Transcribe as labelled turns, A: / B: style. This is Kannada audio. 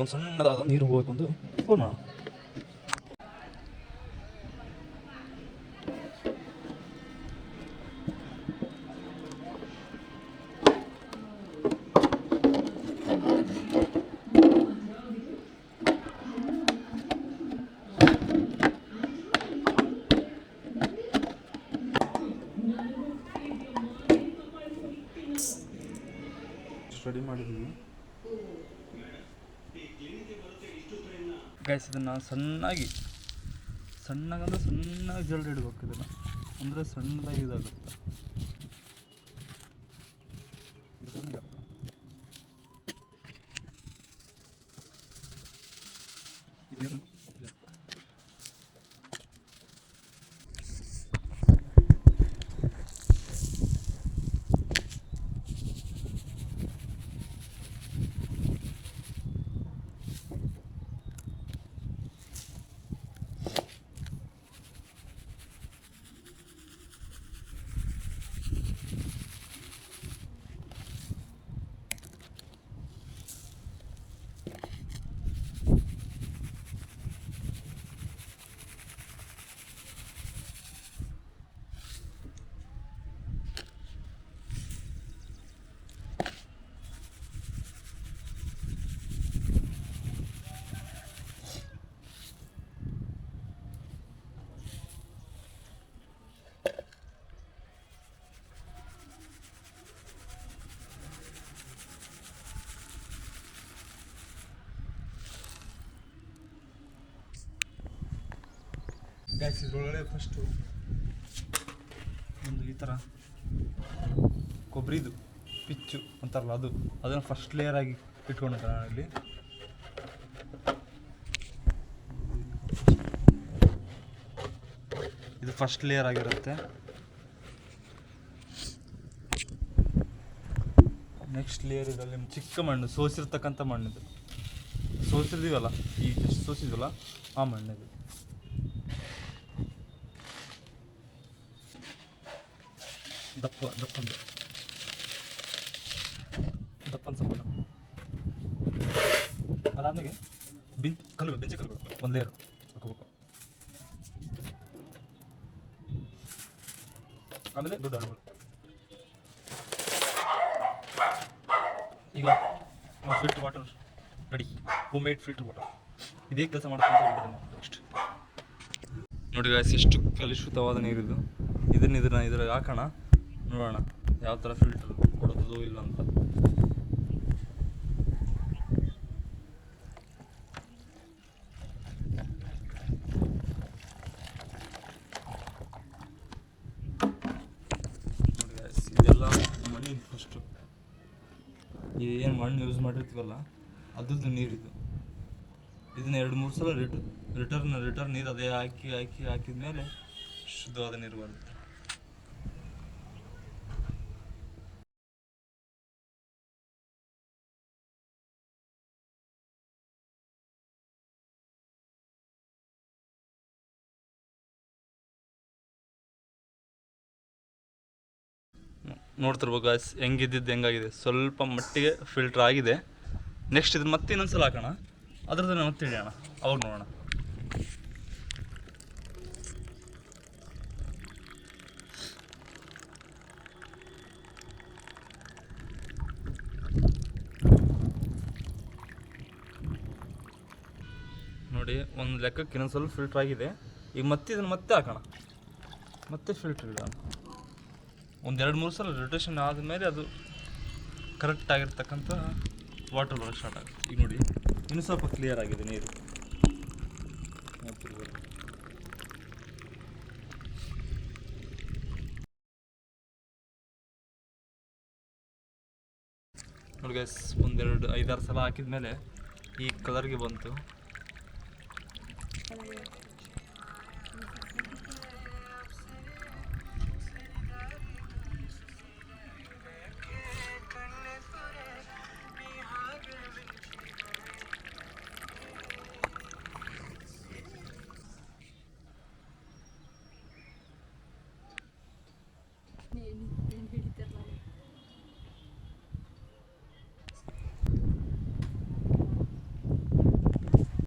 A: ಒಂದು ಸಣ್ಣದಾದ ನೀರು ಹೋಗಬೇಕು ಒಂದು ಫೋನ್ ಮಾಡೋಣ. ಸ್ಟಡಿ ಮಾಡಿದ್ದೀವಿ ಗೈಸ್. ಇದನ್ನು ಸಣ್ಣಾಗಿ ಜಲ್ದಿ ಇಡಬೇಕು. ಇದನ್ನು ಅಂದರೆ ಸಣ್ಣದಾಗಿ ಇದಾಗುತ್ತೆ. ಗೈಸ್ ಇದರೊಳಗಡೆ ಫಸ್ಟು ಒಂದು ಈ ಥರ ಕೊಬ್ಬರಿದು ಪಿಚ್ಚು ಅಂತಾರಲ್ಲ ಅದನ್ನು ಫಸ್ಟ್ ಲೇಯರ್ ಆಗಿ ಇಟ್ಕೊಂಡಿದ್ದೆ ನಾನು ಇಲ್ಲಿ. ಇದು ಫಸ್ಟ್ ಲೇಯರ್ ಆಗಿರುತ್ತೆ. ನೆಕ್ಸ್ಟ್ ಲೇಯರ್ ಇದರಲ್ಲಿ ಚಿಕ್ಕ ಮಣ್ಣು, ಸೋಸಿರ್ತಕ್ಕಂಥ ಮಣ್ಣಿದು, ಸೋಸಿರ್ತೀವಲ್ಲ ಈ ಎಷ್ಟು ಸೋಸಿದ್ವಲ್ಲ ಆ ಮಣ್ಣಿದು. ದಪ್ಪಂದು ಸಪೋಣ. ಅದಾದ್ಮೇಲೆ ಬೆಂಚಿ ಕಲ್ಲು ಒಂದು ಲೇಯರ್ ಹಾಕೋಬೇಕು. ಆಮೇಲೆ ದೊಡ್ಡ ಹಣ್ಣುಗಳು. ಈಗ filter water ready, home made filter water. ಇದೇ ಕೆಲಸ ಮಾಡ್ಕೊಂಡು ನೆಕ್ಸ್ಟ್ ನೋಡಿ ಗಾಯ್ಸ್, ಎಷ್ಟು ಕಲುಷಿತವಾದ ನೀರಿದು. ಇದನ್ನ ಇದ್ರಾಗ ಹಾಕೋಣ, ನೋಡೋಣ ಯಾವ ಥರ ಫಿಲ್ಟರ್ ಕೊಡೋದು ಇಲ್ಲ ಅಂತ. ನೋಡಿ ಗಾಯ್ಸ್, ಇದೆಲ್ಲ ಮಣ್ಣಿನ ಫಸ್ಟು ಏನು ಮಣ್ಣು ಯೂಸ್ ಮಾಡಿರ್ತೀವಲ್ಲ ಅದ್ರದ್ದು ನೀರಿದು. ಇದನ್ನ 2-3 ಸಲ ರಿಟರ್ನ್ ನೀರು ಅದೇ ಹಾಕಿದ್ಮೇಲೆ ಶುದ್ಧವಾದ ನೀರು ಬರುತ್ತೆ. ನೋಡ್ತಿರ್ಬೇಕು ಗಾಯ್ಸ್, ಹೆಂಗಾಗಿದೆ. ಸ್ವಲ್ಪ ಮಟ್ಟಿಗೆ ಫಿಲ್ಟರ್ ಆಗಿದೆ. ನೆಕ್ಸ್ಟ್ ಇದು ಮತ್ತೆ ಇನ್ನೊಂದ್ಸಲ ಹಾಕೋಣ, ಅದ್ರದ್ದು ಮತ್ತೆ ಇಳಿಯೋಣ, ಅವಾಗ ನೋಡೋಣ. ನೋಡಿ ಒಂದು ಲೆಕ್ಕಕ್ಕೆ ಇನ್ನೊಂದು ಸ್ವಲ್ಪ ಫಿಲ್ಟರ್ ಆಗಿದೆ. ಈಗ ಮತ್ತೆ ಇದನ್ನು ಮತ್ತೆ ಹಾಕೋಣ, ಮತ್ತೆ ಫಿಲ್ಟರ್ ಇಡೋಣ. ಒಂದು 2-3 ಸಲ ರೊಟೇಷನ್ ಆದಮೇಲೆ ಅದು ಕರೆಕ್ಟ್ ಆಗಿರ್ತಕ್ಕಂಥ ವಾಟರ್ ಬರೋಕ್ಕೆ ಸ್ಟಾರ್ಟ್ ಆಗುತ್ತೆ. ಈಗ ನೋಡಿ ಇನ್ನೂ ಸ್ವಲ್ಪ ಕ್ಲಿಯರ್ ಆಗಿದೆ ನೀರು. ನೋಡಿ ಗೈಸ್, 1-2-5-6 ಸಲ ಹಾಕಿದ ಮೇಲೆ ಈ ಕಲರ್ಗೆ ಬಂತು.